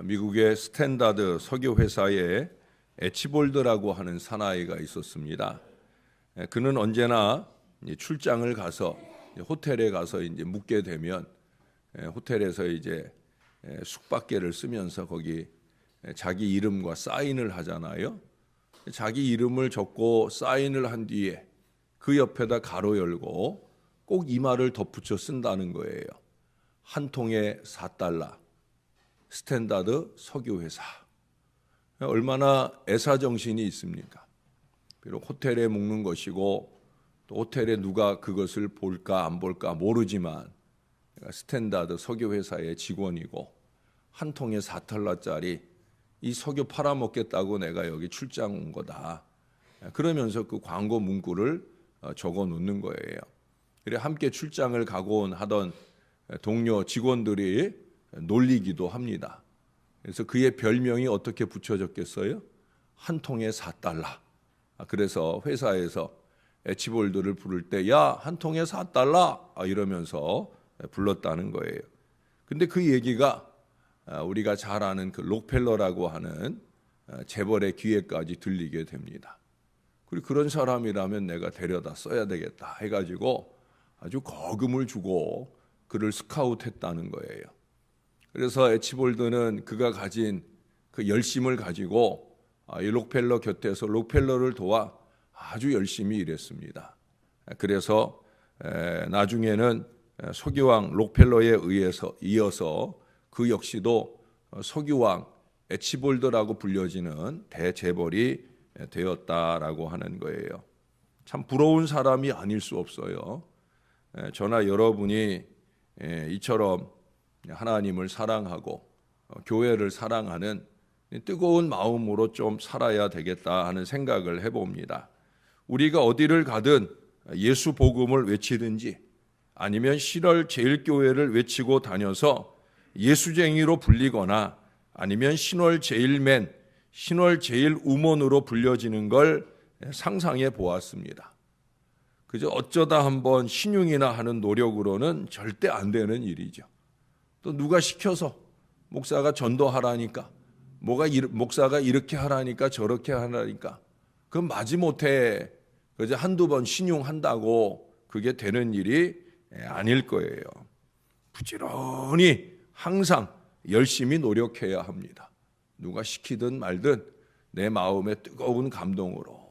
미국의 스탠다드 석유 회사에 에치볼드라고 하는 사나이가 있었습니다. 그는 언제나 출장을 가서 호텔에 가서 이제 묵게 되면 호텔에서 이제 숙박계를 쓰면서 거기 자기 이름과 사인을 하잖아요. 자기 이름을 적고 사인을 한 뒤에 그 옆에다 가로 열고 꼭 이 말을 덧붙여 쓴다는 거예요. 한 통에 $4. 스탠다드 석유 회사. 얼마나 애사정신이 있습니까? 비록 호텔에 묵는 것이고 또 호텔에 누가 그것을 볼까 안 볼까 모르지만 내가 스탠다드 석유 회사의 직원이고 한 통에 $4짜리 이 석유 팔아먹겠다고 내가 여기 출장 온 거다. 그러면서 그 광고 문구를 적어 놓는 거예요. 그래 함께 출장을 가고 하던 동료 직원들이 놀리기도 합니다. 그래서 그의 별명이 어떻게 붙여졌겠어요? 한 통에 $4. 그래서 회사에서 에치볼드를 부를 때 야, 한 통에 $4 이러면서 불렀다는 거예요. 근데 그 얘기가 우리가 잘 아는 그 록펠러라고 하는 재벌의 귀에까지 들리게 됩니다. 그리고 그런 사람이라면 내가 데려다 써야 되겠다 해가지고 아주 거금을 주고 그를 스카웃했다는 거예요. 그래서 에치볼드는 그가 가진 그 열심을 가지고 이 록펠러 곁에서 록펠러를 도와 아주 열심히 일했습니다. 그래서 나중에는 석유왕 록펠러에 이어서 그 역시도 석유왕 에치볼드라고 불려지는 대재벌이 되었다라고 하는 거예요. 참 부러운 사람이 아닐 수 없어요. 저나 여러분이 이처럼 하나님을 사랑하고 교회를 사랑하는 뜨거운 마음으로 좀 살아야 되겠다 하는 생각을 해봅니다. 우리가 어디를 가든 예수 복음을 외치든지 아니면 7월 제일교회를 외치고 다녀서 예수쟁이로 불리거나 아니면 신월 제일맨, 신월 제일우먼으로 불려지는 걸 상상해 보았습니다. 그저 어쩌다 한번 신용이나 하는 노력으로는 절대 안 되는 일이죠. 또 누가 시켜서 목사가 전도하라니까 목사가 이렇게 하라니까 저렇게 하라니까 그건 마지못해 그저 한두 번 신용한다고 그게 되는 일이 아닐 거예요. 부지런히 항상 열심히 노력해야 합니다. 누가 시키든 말든 내 마음의 뜨거운 감동으로.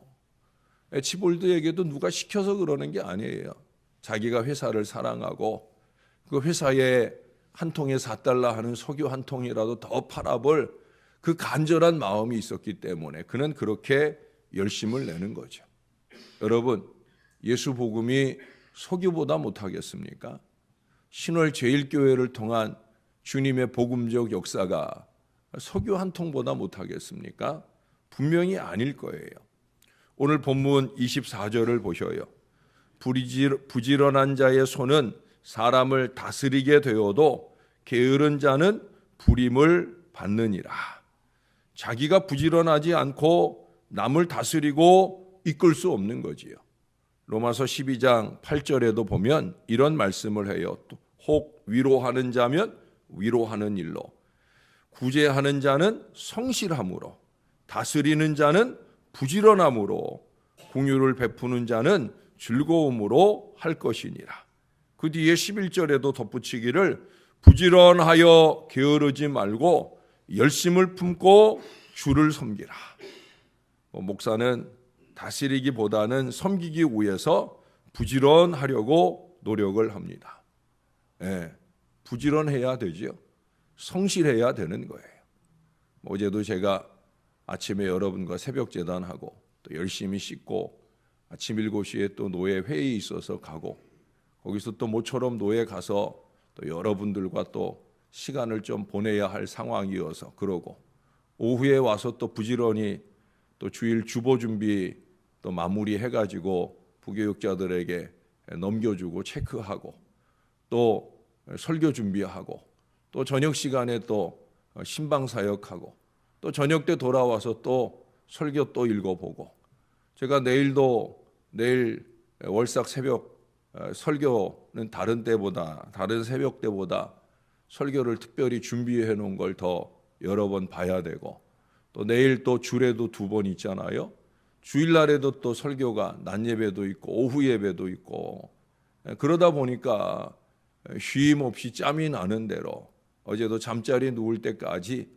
에치볼드에게도 누가 시켜서 그러는 게 아니에요. 자기가 회사를 사랑하고 그 회사에 한 통에 $4 하는 석유 한 통이라도 더 팔아볼 그 간절한 마음이 있었기 때문에 그는 그렇게 열심을 내는 거죠. 여러분, 예수 복음이 석유보다 못하겠습니까? 신월 제일교회를 통한 주님의 복음적 역사가 석유 한 통보다 못하겠습니까? 분명히 아닐 거예요. 오늘 본문 24절을 보셔요. 부지런한 자의 손은 사람을 다스리게 되어도 게으른 자는 불임을 받느니라. 자기가 부지런하지 않고 남을 다스리고 이끌 수 없는 거지요. 로마서 12장 8절에도 보면 이런 말씀을 해요. 혹 위로하는 자면 위로하는 일로, 구제하는 자는 성실함으로, 다스리는 자는 부지런함으로, 공유를 베푸는 자는 즐거움으로 할 것이니라. 그 뒤에 11절에도 덧붙이기를 부지런하여 게으르지 말고 열심을 품고 주를 섬기라. 목사는 다스리기보다는 섬기기 위해서 부지런하려고 노력을 합니다. 부지런해야 되죠. 성실해야 되는 거예요. 어제도 제가 아침에 여러분과 새벽 제단하고 또 열심히 씻고 아침 7시에 또 노예 회의 있어서 가고 거기서 또 모처럼 노예 가서 또 여러분들과 또 시간을 좀 보내야 할 상황이어서 그러고 오후에 와서 또 부지런히 또 주일 주보 준비 또 마무리해가지고 부교육자들에게 넘겨주고 체크하고 또 설교 준비하고 또 저녁 시간에 또 신방 사역하고 또 저녁 때 돌아와서 또 설교 또 읽어보고 제가 내일 월삭 새벽 설교는 다른 새벽 때보다 설교를 특별히 준비해 놓은 걸 더 여러 번 봐야 되고, 또 내일 또 주례도 2번 있잖아요. 주일날에도 또 설교가 낮 예배도 있고 오후 예배도 있고, 그러다 보니까 쉼 없이 짬이 나는 대로 어제도 잠자리 누울 때까지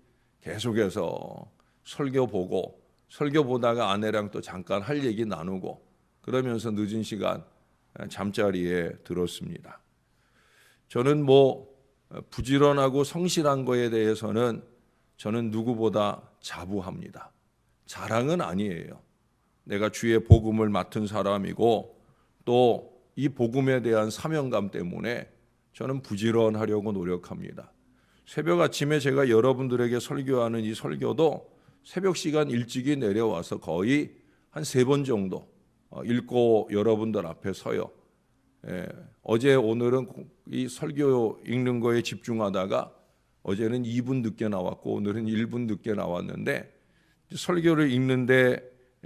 계속해서 설교 보고, 설교 보다가 아내랑 또 잠깐 할 얘기 나누고, 그러면서 늦은 시간 잠자리에 들었습니다. 저는 부지런하고 성실한 거에 대해서는 저는 누구보다 자부합니다. 자랑은 아니에요. 내가 주의 복음을 맡은 사람이고, 또 이 복음에 대한 사명감 때문에 저는 부지런하려고 노력합니다. 새벽 아침에 제가 여러분들에게 설교하는 이 설교도 새벽 시간 일찍이 내려와서 거의 한 3번 정도 읽고 여러분들 앞에 서요. 어제 오늘은 이 설교 읽는 거에 집중하다가 어제는 2분 늦게 나왔고 오늘은 1분 늦게 나왔는데, 설교를 읽는데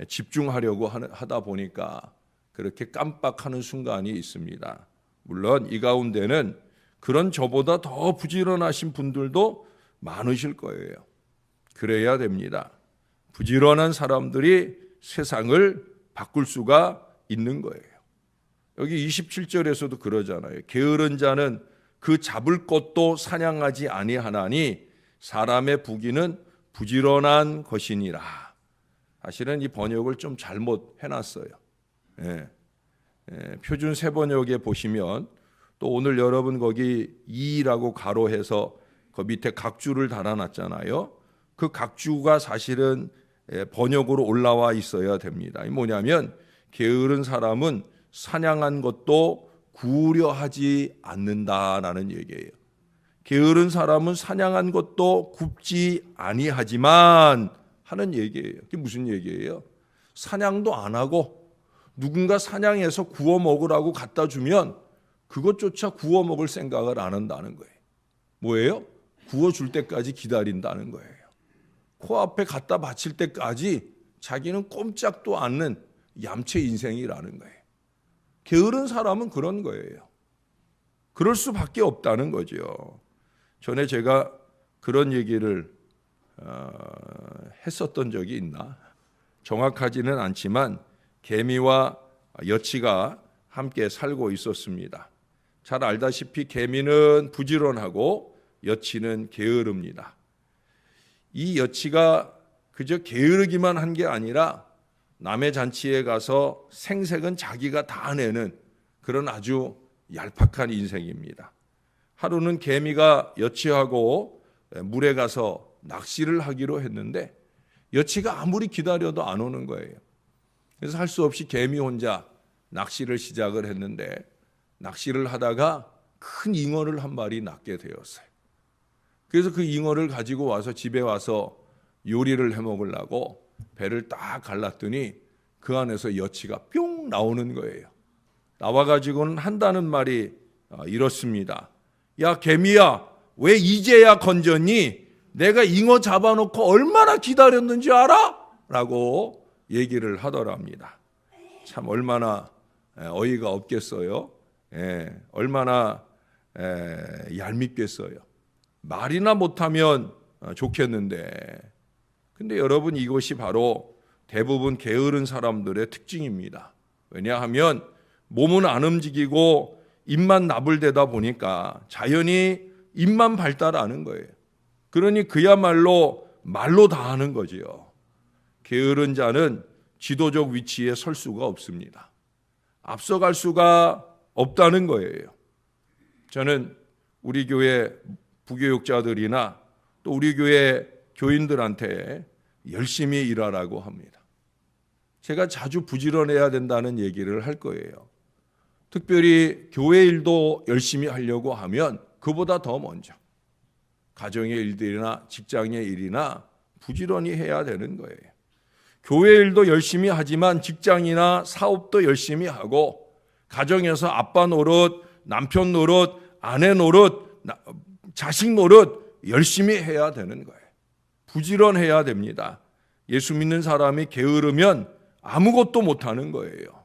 집중하려고 하다 보니까 그렇게 깜빡하는 순간이 있습니다. 물론 이 가운데는 그런 저보다 더 부지런하신 분들도 많으실 거예요. 그래야 됩니다. 부지런한 사람들이 세상을 바꿀 수가 있는 거예요. 여기 27절에서도 그러잖아요. 게으른 자는 그 잡을 것도 사냥하지 아니하나니 사람의 부귀는 부지런한 것이니라. 사실은 이 번역을 좀 잘못 해놨어요. 표준 세번역에 보시면 또 오늘 여러분 거기 2라고 가로해서 그 밑에 각주를 달아놨잖아요. 그 각주가 사실은 번역으로 올라와 있어야 됩니다. 뭐냐면 게으른 사람은 사냥한 것도 구우려하지 않는다라는 얘기예요. 게으른 사람은 사냥한 것도 굽지 아니하지만 하는 얘기예요. 그게 무슨 얘기예요? 사냥도 안 하고 누군가 사냥해서 구워 먹으라고 갖다 주면 그것조차 구워 먹을 생각을 안 한다는 거예요. 뭐예요? 구워줄 때까지 기다린다는 거예요. 코앞에 갖다 바칠 때까지 자기는 꼼짝도 않는 얌체 인생이라는 거예요. 게으른 사람은 그런 거예요. 그럴 수밖에 없다는 거죠. 전에 제가 그런 얘기를 했었던 적이 있나? 정확하지는 않지만 개미와 여치가 함께 살고 있었습니다. 잘 알다시피 개미는 부지런하고 여치는 게으릅니다. 이 여치가 그저 게으르기만 한 게 아니라 남의 잔치에 가서 생색은 자기가 다 내는 그런 아주 얄팍한 인생입니다. 하루는 개미가 여치하고 물에 가서 낚시를 하기로 했는데 여치가 아무리 기다려도 안 오는 거예요. 그래서 할 수 없이 개미 혼자 낚시를 시작을 했는데 낚시를 하다가 큰 잉어를 한 마리 낚게 되었어요. 그래서 그 잉어를 가지고 와서 집에 와서 요리를 해 먹으려고 배를 딱 갈랐더니 그 안에서 여치가 뿅 나오는 거예요. 나와가지고는 한다는 말이 이렇습니다. 야 개미야, 왜 이제야 건졌니? 내가 잉어 잡아놓고 얼마나 기다렸는지 알아? 라고 얘기를 하더랍니다. 참 얼마나 어이가 없겠어요. 얼마나 얄밉겠어요. 말이나 못하면 좋겠는데. 근데 여러분, 이것이 바로 대부분 게으른 사람들의 특징입니다. 왜냐하면 몸은 안 움직이고 입만 나불대다 보니까 자연히 입만 발달하는 거예요. 그러니 그야말로 말로 다 하는 거지요. 게으른 자는 지도적 위치에 설 수가 없습니다. 앞서갈 수가 없다는 거예요. 저는 우리 교회 부교육자들이나 또 우리 교회 교인들한테 열심히 일하라고 합니다. 제가 자주 부지런해야 된다는 얘기를 할 거예요. 특별히 교회 일도 열심히 하려고 하면 그보다 더 먼저 가정의 일들이나 직장의 일이나 부지런히 해야 되는 거예요. 교회 일도 열심히 하지만 직장이나 사업도 열심히 하고 가정에서 아빠 노릇, 남편 노릇, 아내 노릇, 자식 노릇 열심히 해야 되는 거예요. 부지런해야 됩니다. 예수 믿는 사람이 게으르면 아무것도 못하는 거예요.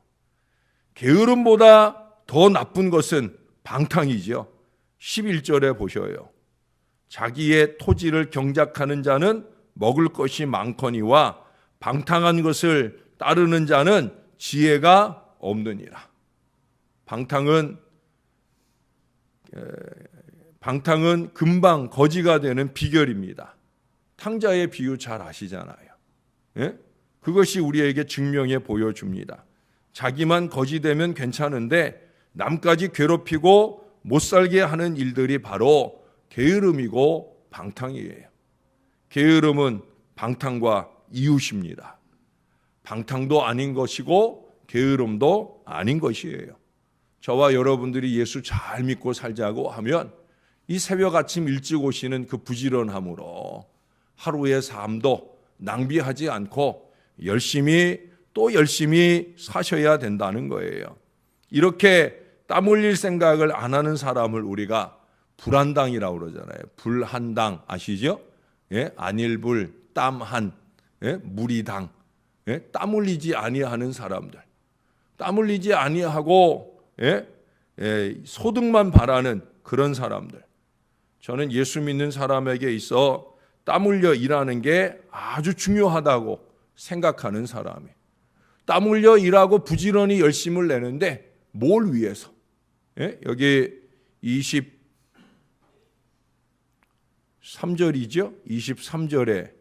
게으름보다 더 나쁜 것은 방탕이죠. 11절에 보셔요. 자기의 토지를 경작하는 자는 먹을 것이 많거니와 방탕한 것을 따르는 자는 지혜가 없느니라. 방탕은 금방 거지가 되는 비결입니다. 탕자의 비유 잘 아시잖아요. 예? 그것이 우리에게 증명해 보여줍니다. 자기만 거지되면 괜찮은데 남까지 괴롭히고 못 살게 하는 일들이 바로 게으름이고 방탕이에요. 게으름은 방탕과 이웃입니다. 방탕도 아닌 것이고 게으름도 아닌 것이에요. 저와 여러분들이 예수 잘 믿고 살자고 하면 이 새벽 아침 일찍 오시는 그 부지런함으로 하루의 삶도 낭비하지 않고 열심히 사셔야 된다는 거예요. 이렇게 땀 흘릴 생각을 안 하는 사람을 우리가 불한당이라고 그러잖아요. 불한당 아시죠? 예? 안일불, 땀한, 예? 무리당. 예? 땀 흘리지 아니하는 사람들. 땀 흘리지 아니하고 예? 소득만 바라는 그런 사람들. 저는 예수 믿는 사람에게 있어 땀 흘려 일하는 게 아주 중요하다고 생각하는 사람이에요. 땀 흘려 일하고 부지런히 열심을 내는데 뭘 위해서? 예? 여기 23절이죠. 23절에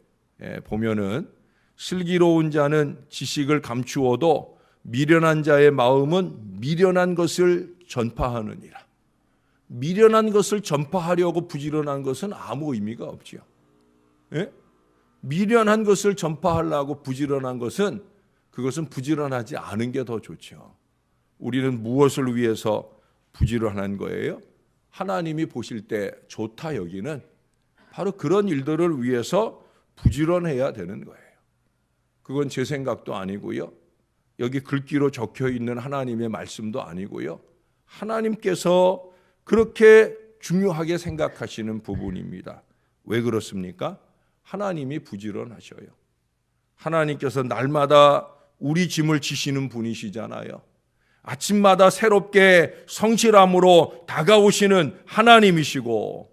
보면은 슬기로운 자는 지식을 감추어도 미련한 자의 마음은 미련한 것을 전파하느니라. 미련한 것을 전파하려고 부지런한 것은 아무 의미가 없지요. 예? 미련한 것을 전파하려고 부지런한 것은 그것은 부지런하지 않은 게 더 좋죠. 우리는 무엇을 위해서 부지런한 거예요? 하나님이 보실 때 좋다 여기는 바로 그런 일들을 위해서 부지런해야 되는 거예요. 그건 제 생각도 아니고요. 여기 글귀로 적혀 있는 하나님의 말씀도 아니고요. 하나님께서 그렇게 중요하게 생각하시는 부분입니다. 왜 그렇습니까? 하나님이 부지런하셔요. 하나님께서 날마다 우리 짐을 지시는 분이시잖아요. 아침마다 새롭게 성실함으로 다가오시는 하나님이시고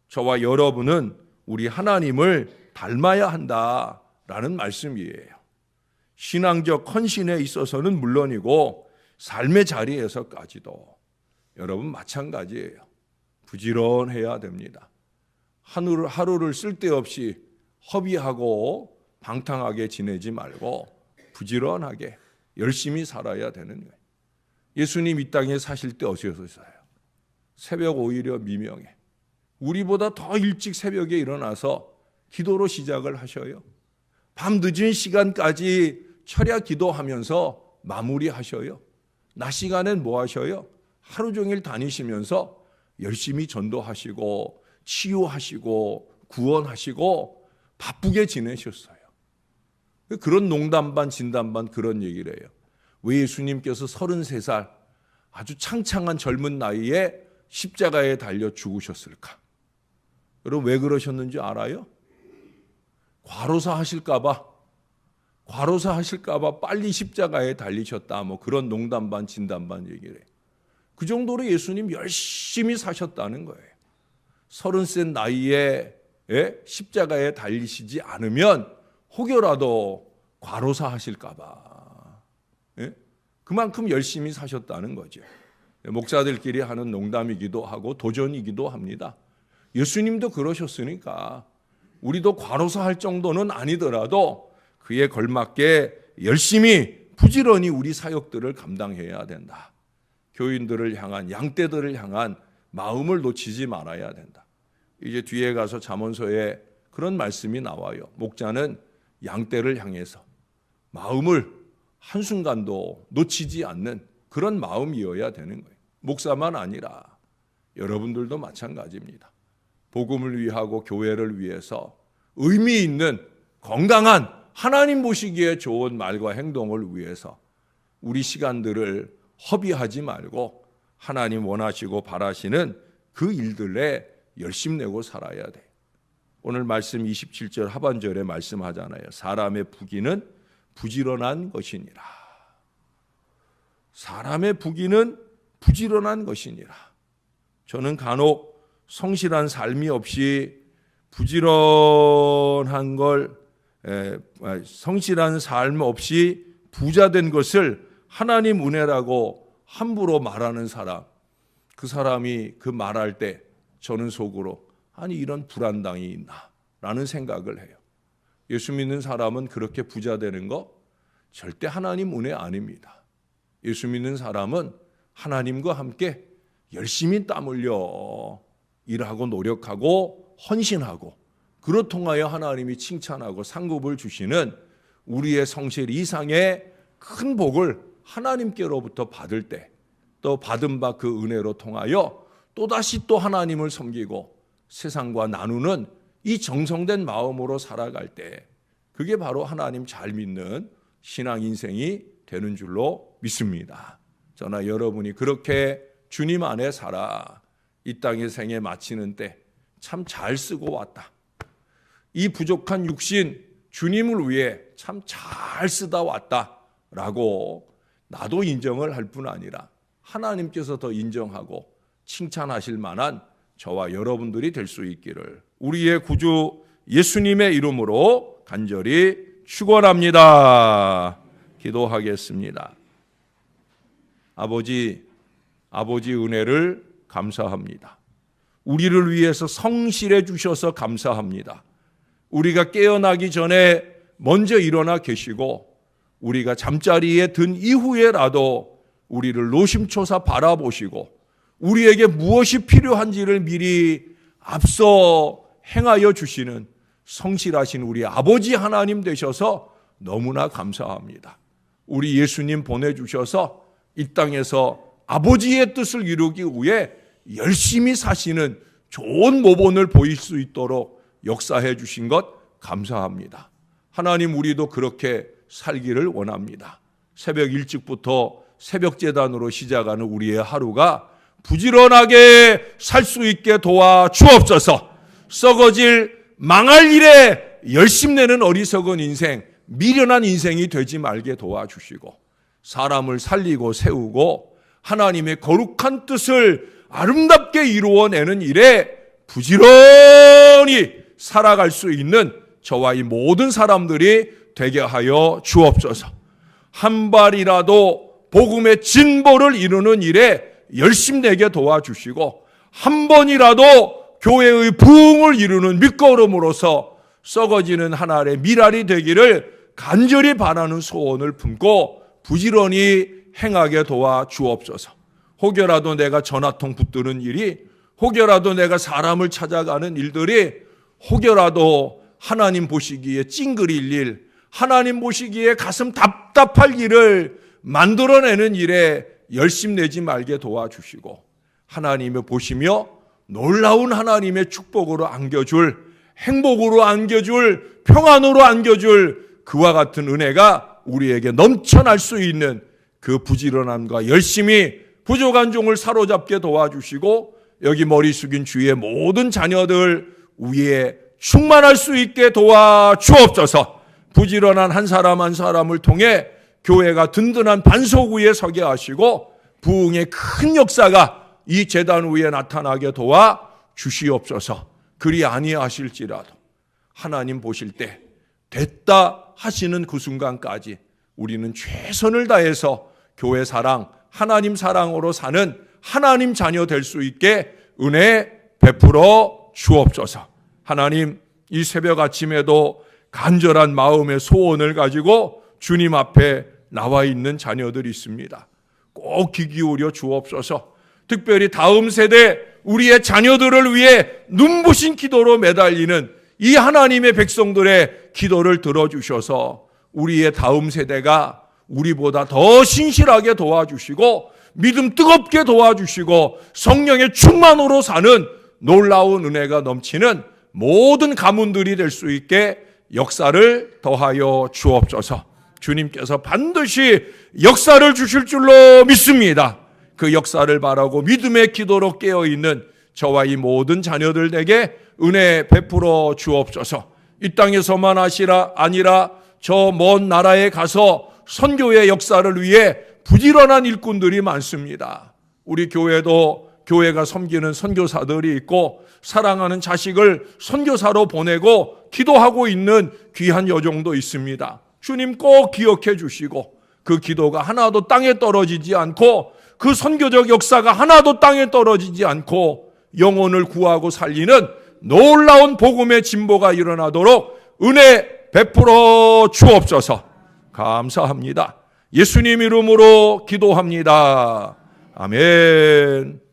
저와 여러분은 우리 하나님을 닮아야 한다라는 말씀이에요. 신앙적 헌신에 있어서는 물론이고 삶의 자리에서까지도 여러분 마찬가지예요. 부지런해야 됩니다. 하루를 쓸데없이 허비하고 방탕하게 지내지 말고 부지런하게 열심히 살아야 되는 거예요. 예수님 이 땅에 사실 때 어디서요? 새벽 오히려 미명에 우리보다 더 일찍 새벽에 일어나서 기도로 시작을 하셔요. 밤 늦은 시간까지 철야 기도하면서 마무리하셔요. 낮 시간엔 뭐 하셔요? 하루 종일 다니시면서 열심히 전도하시고 치유하시고 구원하시고 바쁘게 지내셨어요. 그런 농담 반 진담 반 그런 얘기를 해요. 왜 예수님께서 33살 아주 창창한 젊은 나이에 십자가에 달려 죽으셨을까? 여러분 왜 그러셨는지 알아요? 과로사 하실까 봐 빨리 십자가에 달리셨다. 뭐 그런 농담 반 진담 반 얘기를 해요. 그 정도로 예수님 열심히 사셨다는 거예요. 30세 나이에 십자가에 달리시지 않으면 혹여라도 과로사 하실까 봐. 그만큼 열심히 사셨다는 거죠. 목사들끼리 하는 농담이기도 하고 도전이기도 합니다. 예수님도 그러셨으니까 우리도 과로사 할 정도는 아니더라도 그에 걸맞게 열심히 부지런히 우리 사역들을 감당해야 된다. 교인들을 향한 양떼들을 향한 마음을 놓치지 말아야 된다. 이제 뒤에 가서 잠언서에 그런 말씀이 나와요. 목자는 양떼를 향해서 마음을 한순간도 놓치지 않는 그런 마음이어야 되는 거예요. 목사만 아니라 여러분들도 마찬가지입니다. 복음을 위하고 교회를 위해서 의미 있는 건강한 하나님 보시기에 좋은 말과 행동을 위해서 우리 시간들을 허비하지 말고 하나님 원하시고 바라시는 그 일들에 열심내고 살아야 돼요. 오늘 말씀 27절 하반절에 말씀하잖아요. 사람의 부귀는 부지런한 것이니라. 사람의 부귀는 부지런한 것이니라. 저는 간혹 성실한 삶이 없이 부지런한 성실한 삶 없이 부자된 것을 하나님 은혜라고 함부로 말하는 사람, 그 사람이 그 말할 때 저는 속으로 아니 이런 불안당이 있나 라는 생각을 해요. 예수 믿는 사람은 그렇게 부자 되는 거 절대 하나님 은혜 아닙니다. 예수 믿는 사람은 하나님과 함께 열심히 땀 흘려 일하고 노력하고 헌신하고 그로 통하여 하나님이 칭찬하고 상급을 주시는 우리의 성실 이상의 큰 복을 하나님께로부터 받을 때 또 받은 바 그 은혜로 통하여 또다시 또 하나님을 섬기고 세상과 나누는 이 정성된 마음으로 살아갈 때 그게 바로 하나님 잘 믿는 신앙 인생이 되는 줄로 믿습니다. 저나 여러분이 그렇게 주님 안에 살아 이 땅의 생애 마치는 때 참 잘 쓰고 왔다. 이 부족한 육신 주님을 위해 참 잘 쓰다 왔다라고 나도 인정을 할 뿐 아니라 하나님께서 더 인정하고 칭찬하실 만한 저와 여러분들이 될 수 있기를 우리의 구주 예수님의 이름으로 간절히 축원합니다. 기도하겠습니다. 아버지 은혜를 감사합니다. 우리를 위해서 성실해 주셔서 감사합니다. 우리가 깨어나기 전에 먼저 일어나 계시고 우리가 잠자리에 든 이후에라도 우리를 노심초사 바라보시고 우리에게 무엇이 필요한지를 미리 앞서 행하여 주시는 성실하신 우리 아버지 하나님 되셔서 너무나 감사합니다. 우리 예수님 보내주셔서 이 땅에서 아버지의 뜻을 이루기 위해 열심히 사시는 좋은 모본을 보일 수 있도록 역사해 주신 것 감사합니다. 하나님 우리도 그렇게 살기를 원합니다. 새벽 일찍부터 새벽 제단으로 시작하는 우리의 하루가 부지런하게 살 수 있게 도와주옵소서. 썩어질 망할 일에 열심내는 어리석은 인생, 미련한 인생이 되지 말게 도와주시고 사람을 살리고 세우고 하나님의 거룩한 뜻을 아름답게 이루어내는 일에 부지런히 살아갈 수 있는 저와 이 모든 사람들이 되게 하여 주옵소서. 한 발이라도 복음의 진보를 이루는 일에 열심내게 도와주시고 한 번이라도 교회의 부흥을 이루는 밑거름으로서 썩어지는 하나의 미랄이 되기를 간절히 바라는 소원을 품고 부지런히 행하게 도와주옵소서. 혹여라도 내가 전화통 붙드는 일이, 혹여라도 내가 사람을 찾아가는 일들이, 혹여라도 하나님 보시기에 찡그릴 일, 하나님 보시기에 가슴 답답할 일을 만들어내는 일에 열심내지 말게 도와주시고 하나님을 보시며 놀라운 하나님의 축복으로 안겨줄, 행복으로 안겨줄, 평안으로 안겨줄 그와 같은 은혜가 우리에게 넘쳐날 수 있는 그 부지런함과 열심히 부족한 종을 사로잡게 도와주시고 여기 머리 숙인 주의 모든 자녀들 위에 충만할 수 있게 도와주옵소서. 부지런한 한 사람 한 사람을 통해 교회가 든든한 반석 위에 서게 하시고 부흥의 큰 역사가 이 제단 위에 나타나게 도와주시옵소서. 그리 아니하실지라도 하나님 보실 때 됐다 하시는 그 순간까지 우리는 최선을 다해서 교회 사랑, 하나님 사랑으로 사는 하나님 자녀 될 수 있게 은혜 베풀어 주옵소서. 하나님, 이 새벽 아침에도 간절한 마음의 소원을 가지고 주님 앞에 나와 있는 자녀들이 있습니다. 꼭 귀 기울여 주옵소서. 특별히 다음 세대 우리의 자녀들을 위해 눈부신 기도로 매달리는 이 하나님의 백성들의 기도를 들어주셔서 우리의 다음 세대가 우리보다 더 신실하게 도와주시고 믿음 뜨겁게 도와주시고 성령의 충만으로 사는 놀라운 은혜가 넘치는 모든 가문들이 될 수 있게 역사를 더하여 주옵소서. 주님께서 반드시 역사를 주실 줄로 믿습니다. 그 역사를 바라고 믿음의 기도로 깨어있는 저와 이 모든 자녀들에게 은혜 베풀어 주옵소서. 이 땅에서만 아니라 저 먼 나라에 가서 선교의 역사를 위해 부지런한 일꾼들이 많습니다. 우리 교회도 교회가 섬기는 선교사들이 있고 사랑하는 자식을 선교사로 보내고 기도하고 있는 귀한 여종도 있습니다. 주님 꼭 기억해 주시고 그 기도가 하나도 땅에 떨어지지 않고 그 선교적 역사가 하나도 땅에 떨어지지 않고 영혼을 구하고 살리는 놀라운 복음의 진보가 일어나도록 은혜 베풀어 주옵소서. 감사합니다. 예수님 이름으로 기도합니다. 아멘.